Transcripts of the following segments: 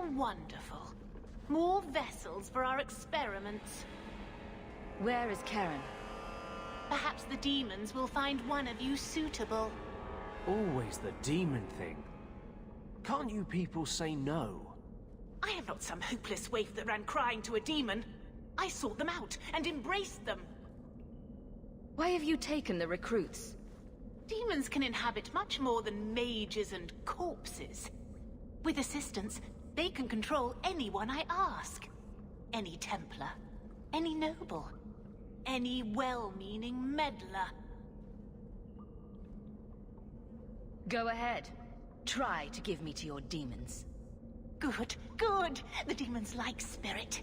wonderful. More vessels for our experiments. Where is Karen? Perhaps the demons will find one of you suitable. Always the demon thing. Can't you people say no? I am not some hopeless waif that ran crying to a demon. I sought them out and embraced them. Why have you taken the recruits? Demons can inhabit much more than mages and corpses. With assistance, they can control anyone I ask. Any Templar, any noble, any well-meaning meddler. Go ahead. Try to give me to your demons. Good, good. The demons like spirit.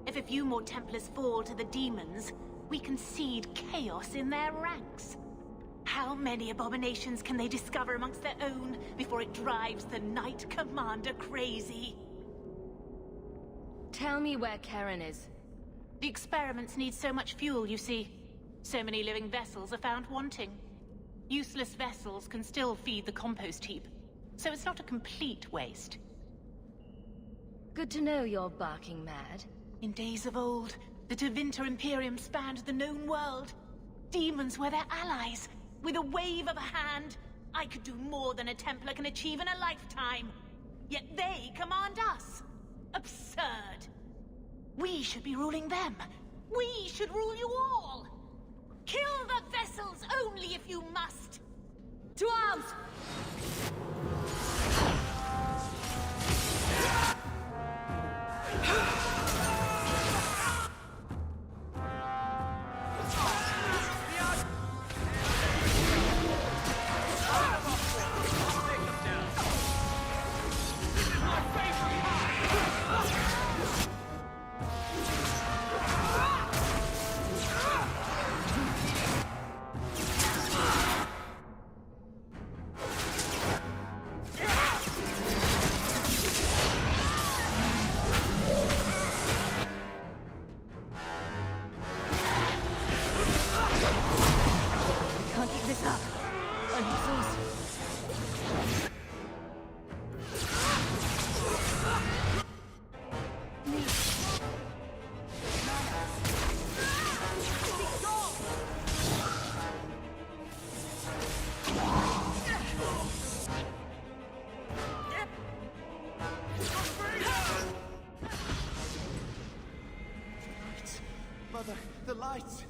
If a few more Templars fall to the demons, we can seed chaos in their ranks. How many abominations can they discover amongst their own before it drives the Knight Commander crazy? Tell me where Karen is. The experiments need so much fuel, you see. So many living vessels are found wanting. Useless vessels can still feed the compost heap, so it's not a complete waste. Good to know you're barking mad. In days of old, the Tevinter Imperium spanned the known world. Demons were their allies. With a wave of a hand, I could do more than a Templar can achieve in a lifetime. Yet they command us. Absurd. We should be ruling them. We should rule you all. Kill the vessels only if you must. To arms! The lights!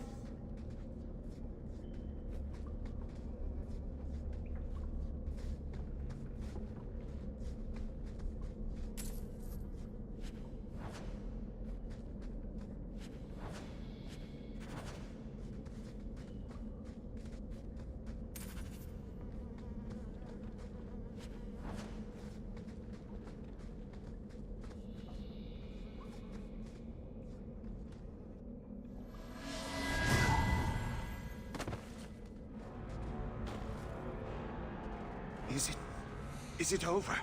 Is it over?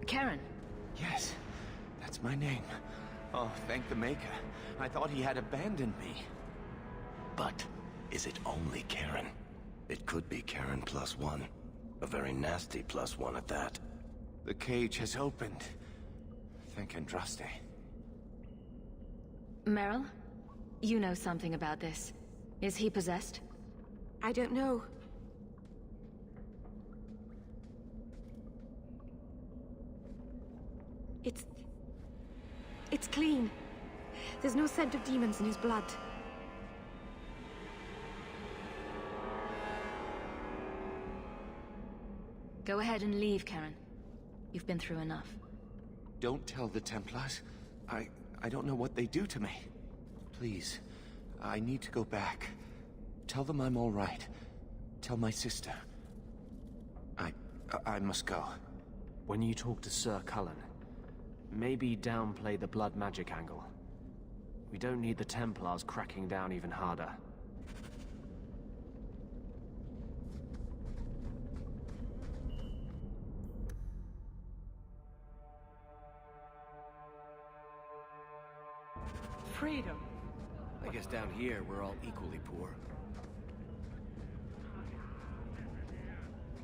Karen. Yes, that's my name. Oh, thank the Maker. I thought he had abandoned me. But is it only Karen? It could be Karen +1. A very nasty +1 at that. The cage has opened. Thank Andraste. Meryl? You know something about this. Is he possessed? I don't know. It's clean. There's no scent of demons in his blood. Go ahead and leave, Karen. You've been through enough. Don't tell the Templars. I don't know what they do to me. Please, I need to go back. Tell them I'm all right. Tell my sister. I must go. When you talk to Sir Cullen, maybe downplay the blood magic angle. We don't need the Templars cracking down even harder. Freedom. I guess down here we're all equally poor.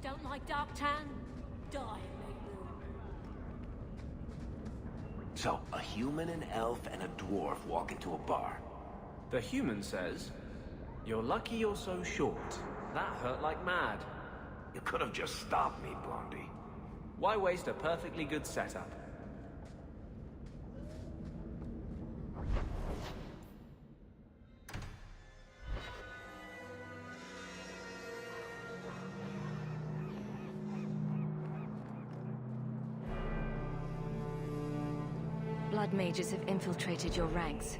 Don't like dark tan? Die in Lake Room. So, a human, an elf, and a dwarf walk into a bar. The human says, "You're lucky you're so short. That hurt like mad." You could have just stopped me, Blondie. Why waste a perfectly good setup? Blood mages have infiltrated your ranks.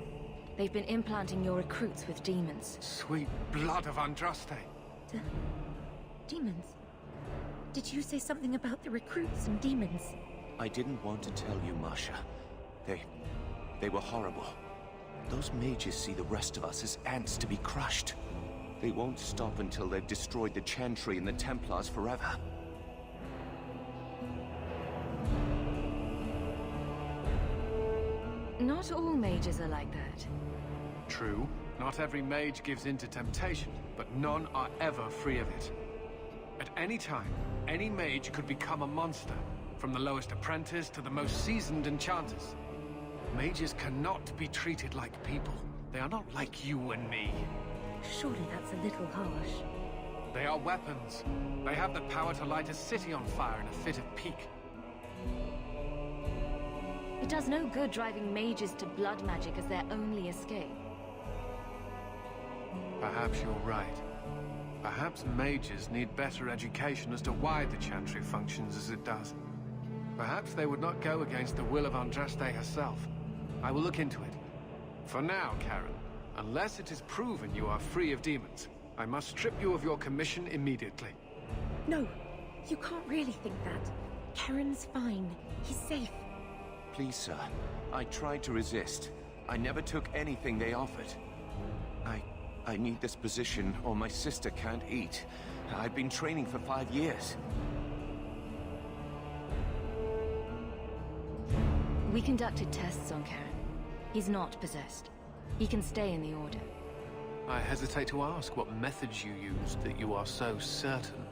They've been implanting your recruits with demons. Sweet blood of Andraste. Demons? Did you say something about the recruits and demons? I didn't want to tell you, Masha. They were horrible. Those mages see the rest of us as ants to be crushed. They won't stop until they've destroyed the Chantry and the Templars forever. Not all mages are like that. True, not every mage gives in to temptation, but none are ever free of it. At any time, any mage could become a monster, from the lowest apprentice to the most seasoned enchanters. Mages cannot be treated like people. They are not like you and me. Surely that's a little harsh. They are weapons. They have the power to light a city on fire in a fit of pique. It does no good driving mages to blood magic as their only escape. Perhaps you're right. Perhaps mages need better education as to why the Chantry functions as it does. Perhaps they would not go against the will of Andraste herself. I will look into it. For now, Karen, unless it is proven you are free of demons, I must strip you of your commission immediately. No, you can't really think that. Karen's fine. He's safe. Please, sir. I tried to resist. I never took anything they offered. I need this position, or my sister can't eat. I've been training for 5 years. We conducted tests on Karen. He's not possessed. He can stay in the Order. I hesitate to ask what methods you used that you are so certain.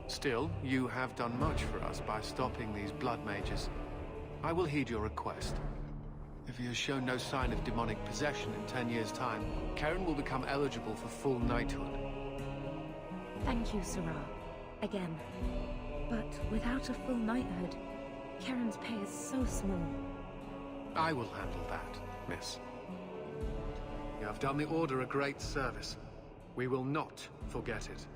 Still, you have done much for us by stopping these blood mages. I will heed your request. If he has shown no sign of demonic possession in 10 years' time, Karen will become eligible for full knighthood. Thank you, Sarah. Again. But without a full knighthood, Karen's pay is so small. I will handle that, miss. You have done the Order a great service. We will not forget it.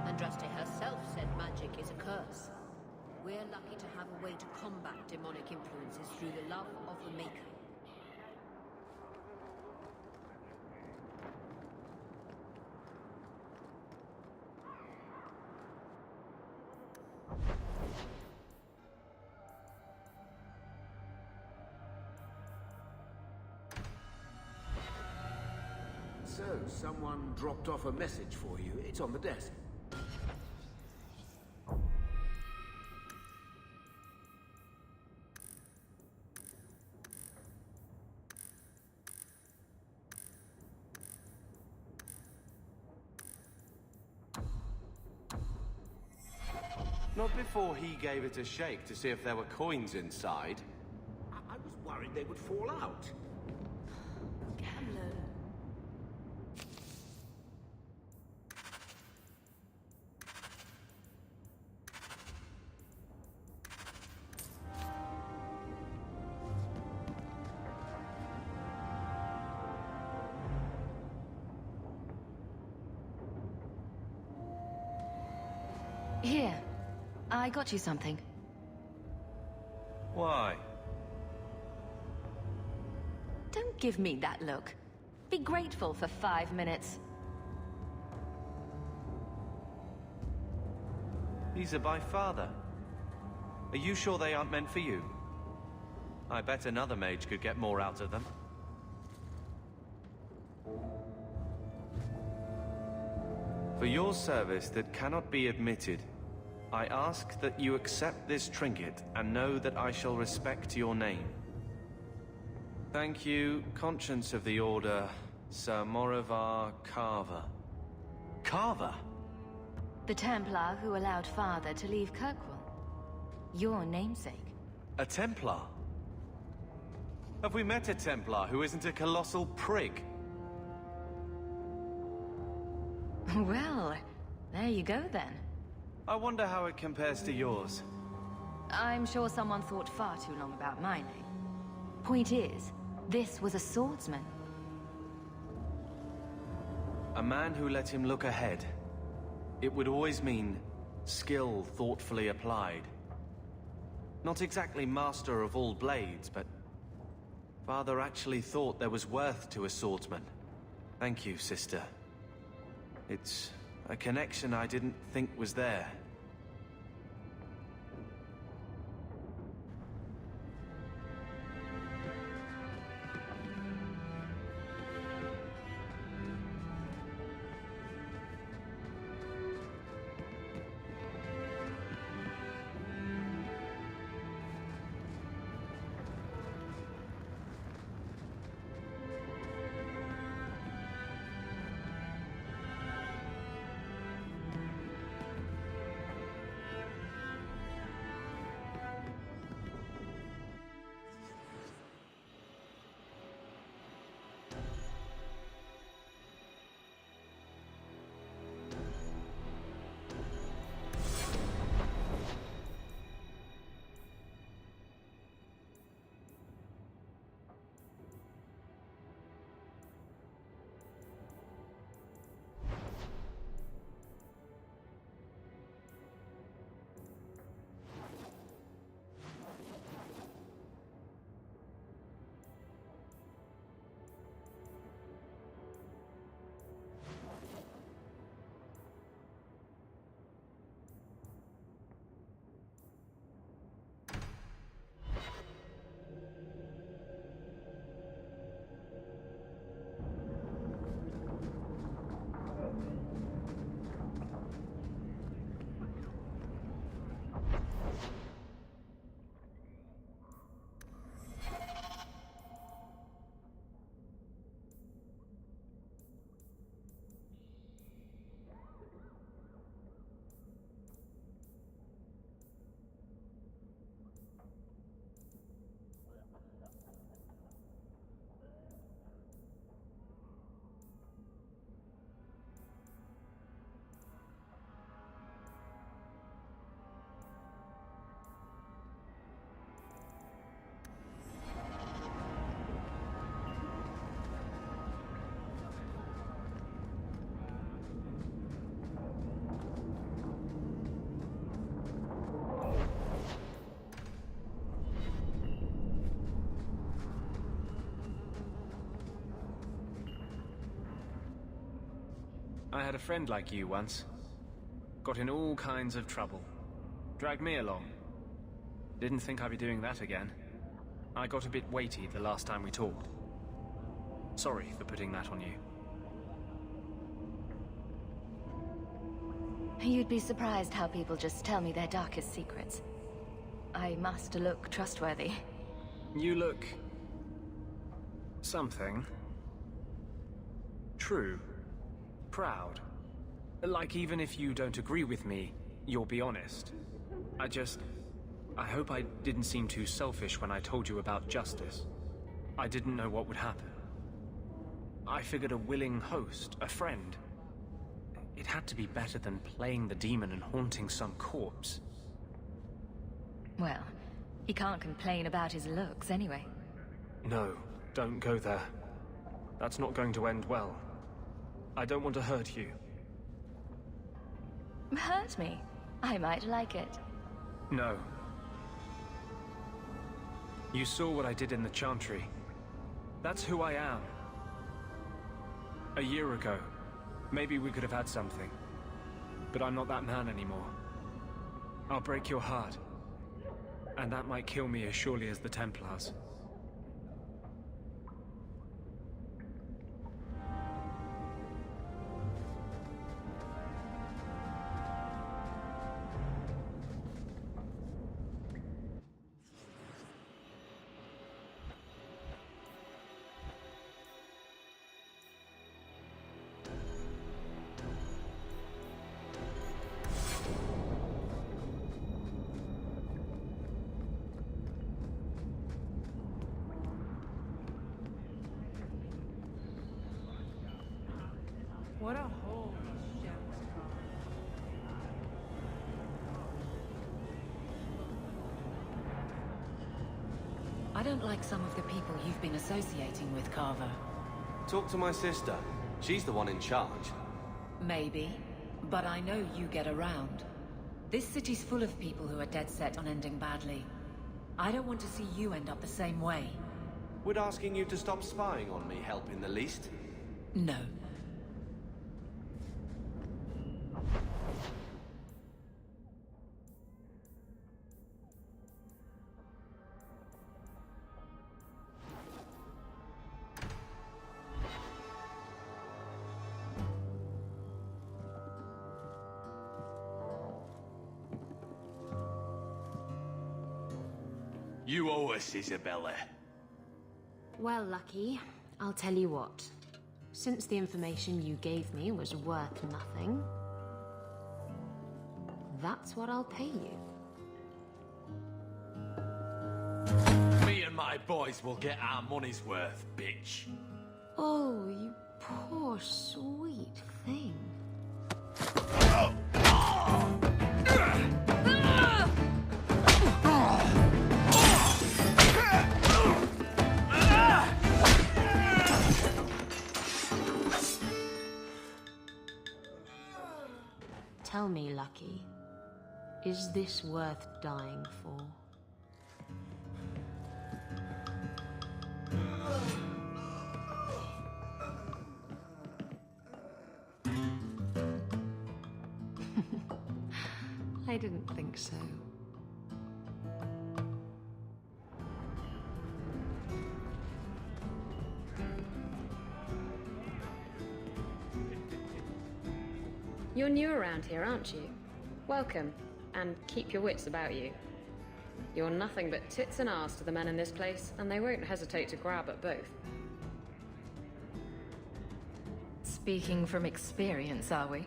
Andraste herself said magic is a curse. We're lucky to have a way to combat demonic influences through the love of the Maker. So, someone dropped off a message for you. It's on the desk. Not before he gave it a shake to see if there were coins inside. I was worried they would fall out. Here. I got you something. Why? Don't give me that look. Be grateful for 5 minutes. These are by father. Are you sure they aren't meant for you? I bet another mage could get more out of them. For your service that cannot be admitted, I ask that you accept this trinket and know that I shall respect your name. Thank you, Conscience of the Order, Sir Morivar Carver. Carver? The Templar who allowed Father to leave Kirkwall. Your namesake. A Templar? Have we met a Templar who isn't a colossal prig? Well, there you go then. I wonder how it compares to yours. I'm sure someone thought far too long about my name. Point is, this was a swordsman. A man who let him look ahead. It would always mean skill thoughtfully applied. Not exactly master of all blades, but Father actually thought there was worth to a swordsman. Thank you, sister. It's a connection I didn't think was there. I had a friend like you once. Got in all kinds of trouble. Dragged me along. Didn't think I'd be doing that again. I got a bit weighty the last time we talked. Sorry for putting that on you. You'd be surprised how people just tell me their darkest secrets. I must look trustworthy. You look... something. True. Proud. Like even if you don't agree with me, you'll be honest. I hope I didn't seem too selfish when I told you about justice. I didn't know what would happen. I figured a willing host, a friend. It had to be better than playing the demon and haunting some corpse. Well, he can't complain about his looks anyway. No, don't go there. That's not going to end well. I don't want to hurt you. Hurt me? I might like it. No. You saw what I did in the Chantry. That's who I am. A year ago, maybe we could have had something. But I'm not that man anymore. I'll break your heart. And that might kill me as surely as the Templars. What a hole these gems are. I don't like some of the people you've been associating with, Carver. Talk to my sister. She's the one in charge. Maybe, but I know you get around. This city's full of people who are dead set on ending badly. I don't want to see you end up the same way. Would asking you to stop spying on me help in the least? No. You owe us, Isabella. Well, Lucky, I'll tell you what. Since the information you gave me was worth nothing, that's what I'll pay you. Me and my boys will get our money's worth, bitch. Oh, you poor sweet thing. Tell me, Lucky, is this worth dying for? I didn't think so. You're new around here, aren't you? Welcome, and keep your wits about you. You're nothing but tits and arse to the men in this place, and they won't hesitate to grab at both. Speaking from experience, are we?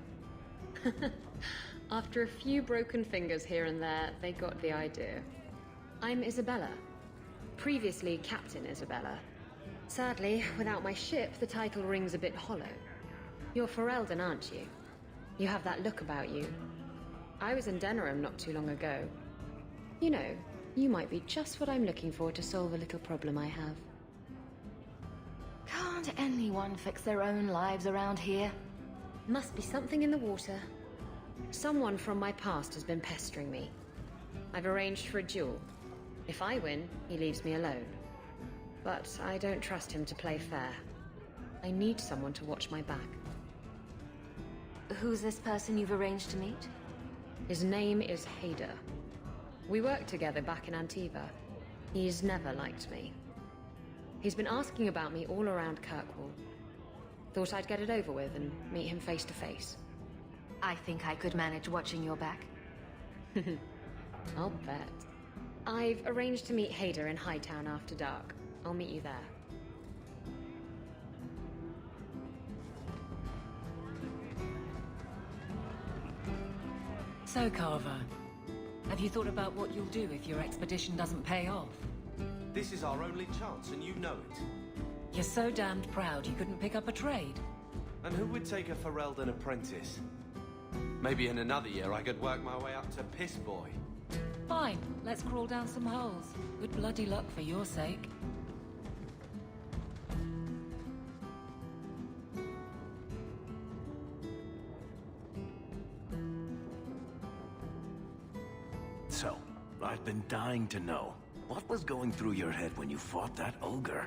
After a few broken fingers here and there, they got the idea. I'm Isabella. Previously Captain Isabella. Sadly, without my ship, the title rings a bit hollow. You're Ferelden, aren't you? You have that look about you. I was in Denerim not too long ago. You know, you might be just what I'm looking for to solve a little problem I have. Can't anyone fix their own lives around here? Must be something in the water. Someone from my past has been pestering me. I've arranged for a duel. If I win, he leaves me alone. But I don't trust him to play fair. I need someone to watch my back. Who's this person you've arranged to meet? His name is Hader. We worked together back in Antiva. He's never liked me. He's been asking about me all around Kirkwall. Thought I'd get it over with and meet him face to face. I think I could manage watching your back. I'll bet. I've arranged to meet Hader in Hightown after dark. I'll meet you there. So, Carver, have you thought about what you'll do if your expedition doesn't pay off? This is our only chance, and you know it. You're so damned proud you couldn't pick up a trade. And who would take a Ferelden apprentice? Maybe in another year I could work my way up to Piss Boy. Fine, let's crawl down some holes. Good bloody luck for your sake. So, I've been dying to know. What was going through your head when you fought that ogre?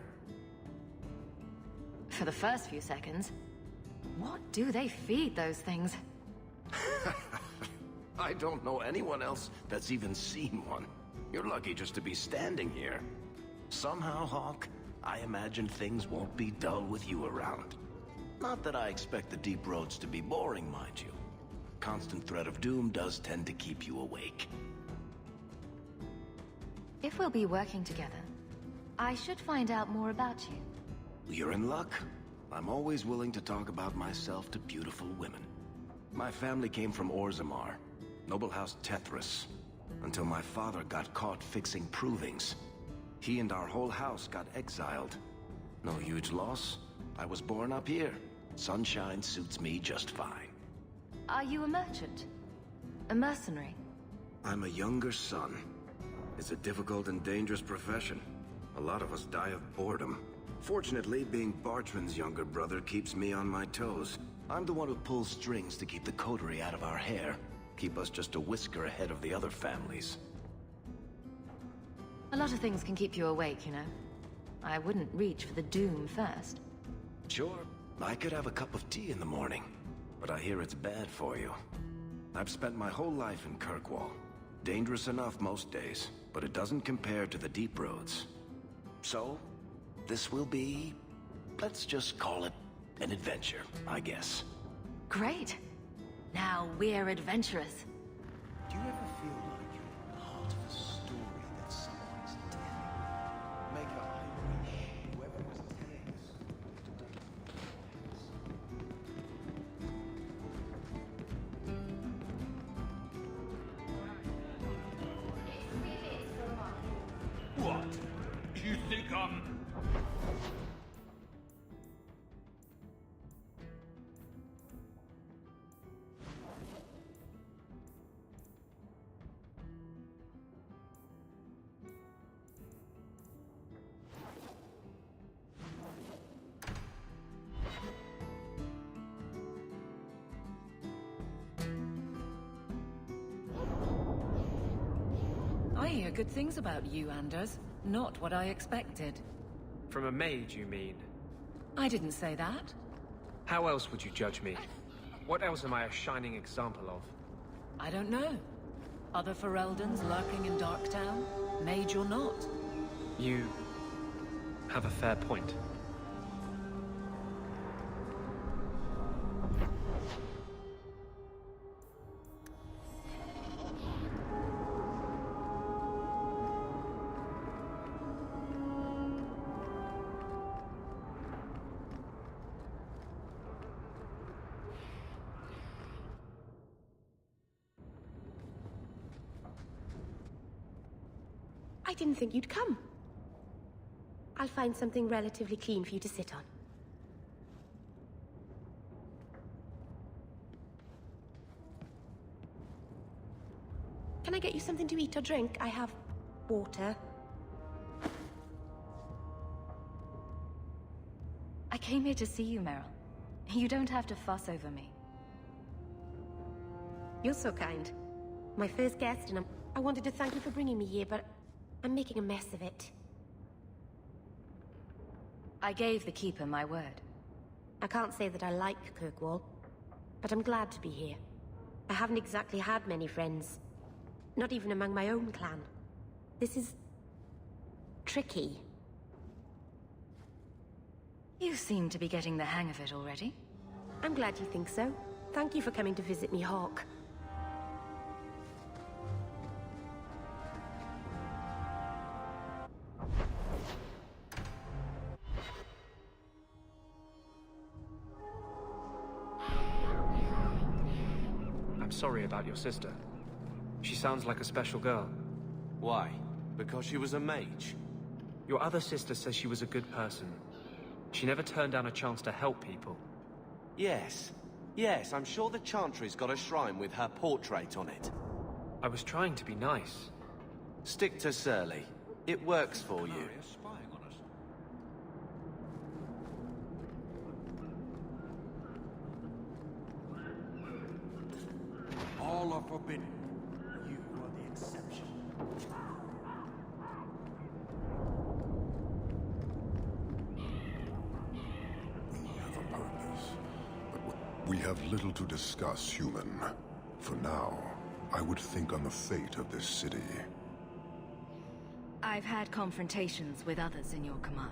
For the first few seconds, what do they feed those things? I don't know anyone else that's even seen one. You're lucky just to be standing here. Somehow, Hawk, I imagine things won't be dull with you around. Not that I expect the deep roads to be boring, mind you. Constant threat of doom does tend to keep you awake. If we'll be working together, I should find out more about you. You're in luck. I'm always willing to talk about myself to beautiful women. My family came from Orzammar, noble house Tethras, until my father got caught fixing provings. He and our whole house got exiled. No huge loss. I was born up here, Sunshine suits me just fine. Are you a merchant? A mercenary? I'm a younger son. It's a difficult and dangerous profession. A lot of us die of boredom. Fortunately, being Bartman's younger brother keeps me on my toes. I'm the one who pulls strings to keep the coterie out of our hair. Keep us just a whisker ahead of the other families. A lot of things can keep you awake, you know. I wouldn't reach for the doom first. Sure, I could have a cup of tea in the morning, but I hear it's bad for you. I've spent my whole life in Kirkwall. Dangerous enough most days, but it doesn't compare to the deep roads. So, this will be, let's just call it an adventure, I guess. Great. Now we're adventurous. Do you ever feel like you're part of a story that someone's telling? Make a I wish whoever was telling this What? You think I'm... I hear good things about you, Anders. Not what I expected. From a mage, you mean? I didn't say that. How else would you judge me? What else am I a shining example of? I don't know. Other Fereldans lurking in Darktown? Mage or not? You... have a fair point. I didn't think you'd come. I'll find something relatively clean for you to sit on. Can I get you something to eat or drink? I have water. I came here to see you, Meryl. You don't have to fuss over me. You're so kind. My first guest, and I wanted to thank you for bringing me here, but I'm making a mess of it. I gave the Keeper my word. I can't say that I like Kirkwall, but I'm glad to be here. I haven't exactly had many friends. Not even among my own clan. This is... tricky. You seem to be getting the hang of it already. I'm glad you think so. Thank you for coming to visit me, Hawk. Sorry about your sister. She sounds like a special girl. Why? Because she was a mage? Your other sister says she was a good person. She never turned down a chance to help people. Yes. Yes, I'm sure the Chantry's got a shrine with her portrait on it. I was trying to be nice. Stick to Surly. It works for you. All are forbidden. You are the exception. We have a purpose, but we have little to discuss, human. For now, I would think on the fate of this city. I've had confrontations with others in your command.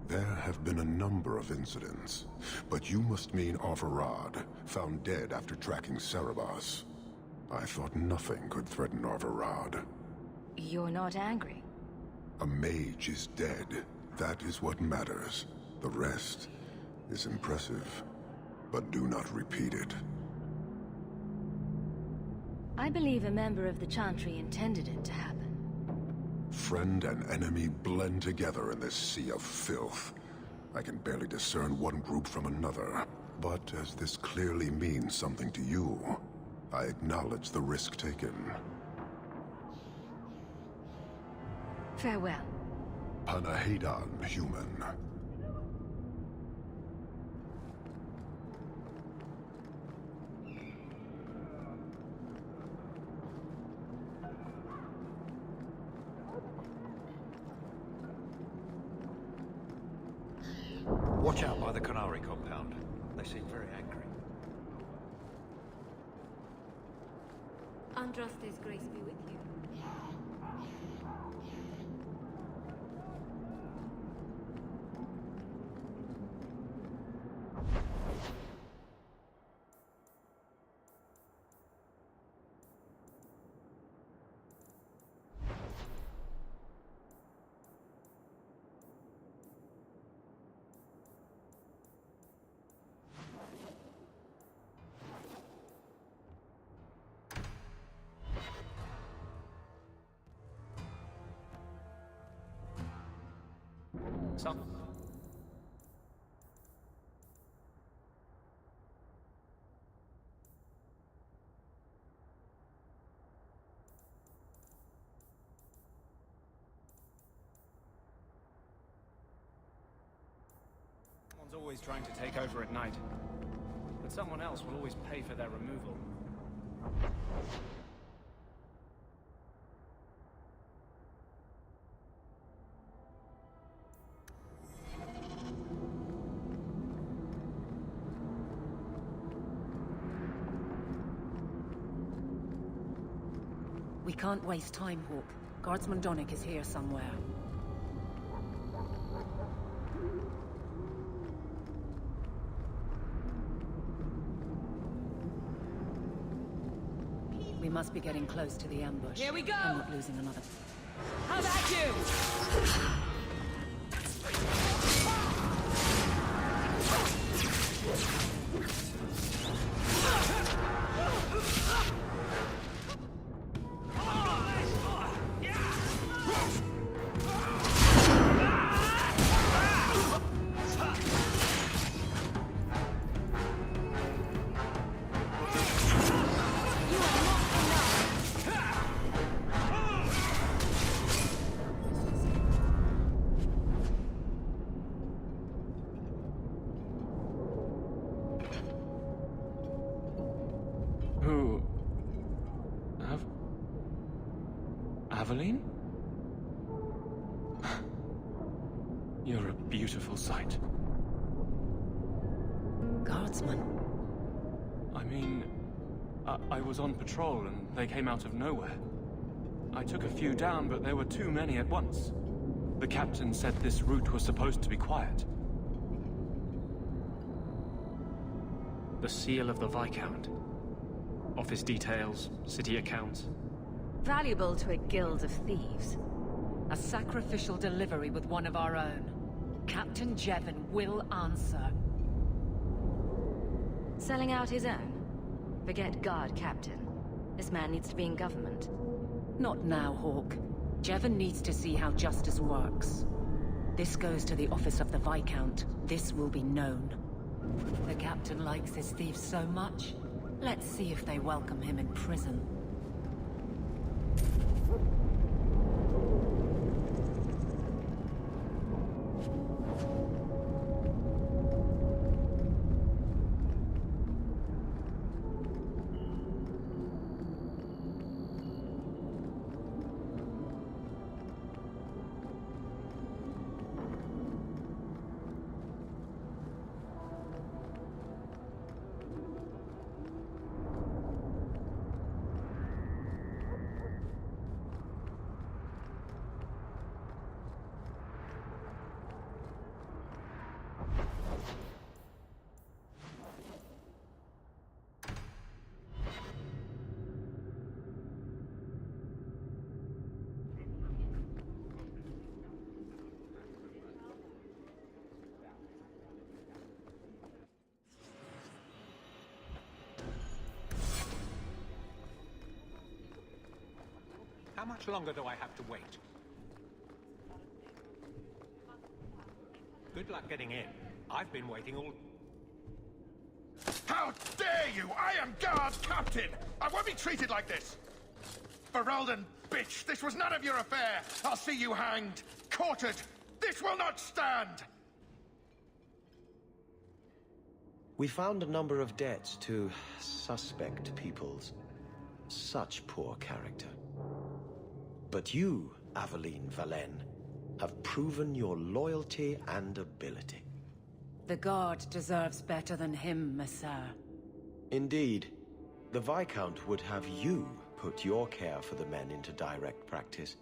There have been a number of incidents, but you must mean Arvarad, found dead after tracking Cerebos. I thought nothing could threaten Arvarad. You're not angry? A mage is dead. That is what matters. The rest is impressive, but do not repeat it. I believe a member of the Chantry intended it to happen. Friend and enemy blend together in this sea of filth. I can barely discern one group from another. But as this clearly means something to you, I acknowledge the risk taken. Farewell. Panahedan, human. Watch out by the Canary compound. They seem very angry. Andraste's grace be with you. Some. Someone's always trying to take over at night, but someone else will always pay for their removal. We can't waste time, Hawk. Guardsman Donnic is here somewhere. We must be getting close to the ambush. Here we go! I'm not losing another. How about you? Aveline? You're a beautiful sight. Guardsman? I mean, I was on patrol and they came out of nowhere. I took a few down, but there were too many at once. The captain said this route was supposed to be quiet. The seal of the Viscount. Office details, city accounts. Valuable to a guild of thieves. A sacrificial delivery with one of our own. Captain Jevon will answer. Selling out his own? Forget guard captain. This man needs to be in government. Not now, Hawk. Jevon needs to see how justice works. This goes to the office of the Viscount. This will be known. The captain likes his thieves so much. Let's see if they welcome him in prison. How much longer do I have to wait? Good Good luck getting in. I've been waiting all... How dare you! I am guard captain! I won't be treated like this! Ferelden, bitch, this was none of your affair! I'll see you hanged, quartered! This will not stand! We found a number of debts to suspect peoples. Such poor character. But you, Aveline Valen, have proven your loyalty and ability. The Guard deserves better than him, Messire. Indeed. The Viscount would have you put your care for the men into direct practice.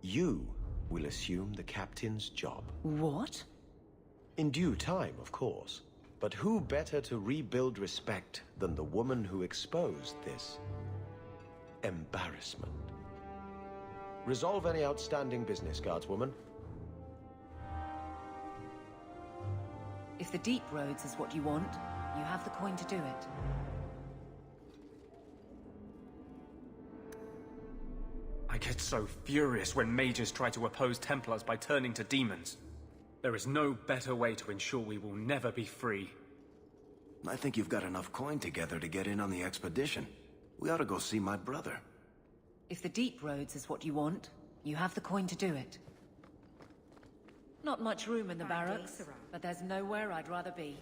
You will assume the captain's job. What? In due time, of course. But who better to rebuild respect than the woman who exposed this embarrassment? Resolve any outstanding business, guardswoman. If the deep roads is what you want, you have the coin to do it. I get so furious when mages try to oppose Templars by turning to demons. There is no better way to ensure we will never be free. I think you've got enough coin together to get in on the expedition. We ought to go see my brother. If the deep roads is what you want, you have the coin to do it. Not much room in the barracks, but there's nowhere I'd rather be.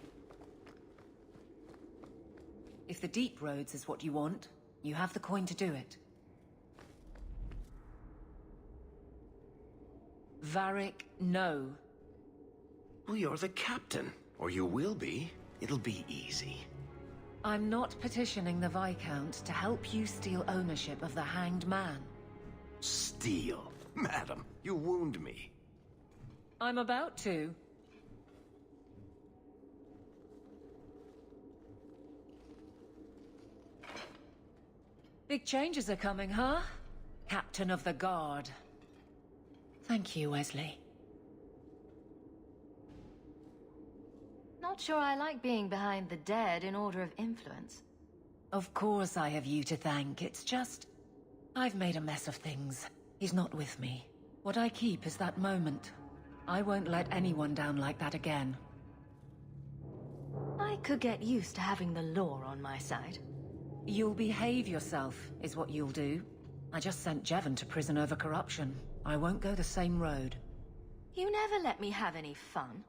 If the deep roads is what you want, you have the coin to do it. Varric, no. Well, you're the captain. Or you will be. It'll be easy. I'm not petitioning the Viscount to help you steal ownership of the Hanged Man. Steal? Madam, you wound me. I'm about to. Big changes are coming, huh? Captain of the Guard. Thank you, Wesley. Not sure I like being behind the dead in order of influence. Of course I have you to thank. It's just... I've made a mess of things. He's not with me. What I keep is that moment. I won't let anyone down like that again. I could get used to having the law on my side. You'll behave yourself, is what you'll do. I just sent Jevon to prison over corruption. I won't go the same road. You never let me have any fun.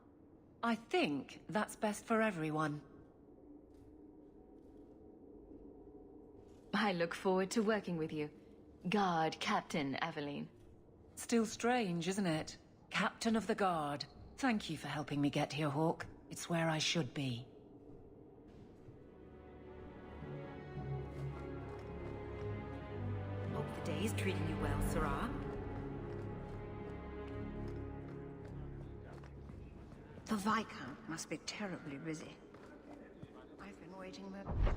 I think that's best for everyone. I look forward to working with you. Guard Captain Aveline. Still strange, isn't it? Captain of the Guard. Thank you for helping me get here, Hawk. It's where I should be. Hope the day's treating you well, Sarah. The Viscount must be terribly busy. I've been waiting there.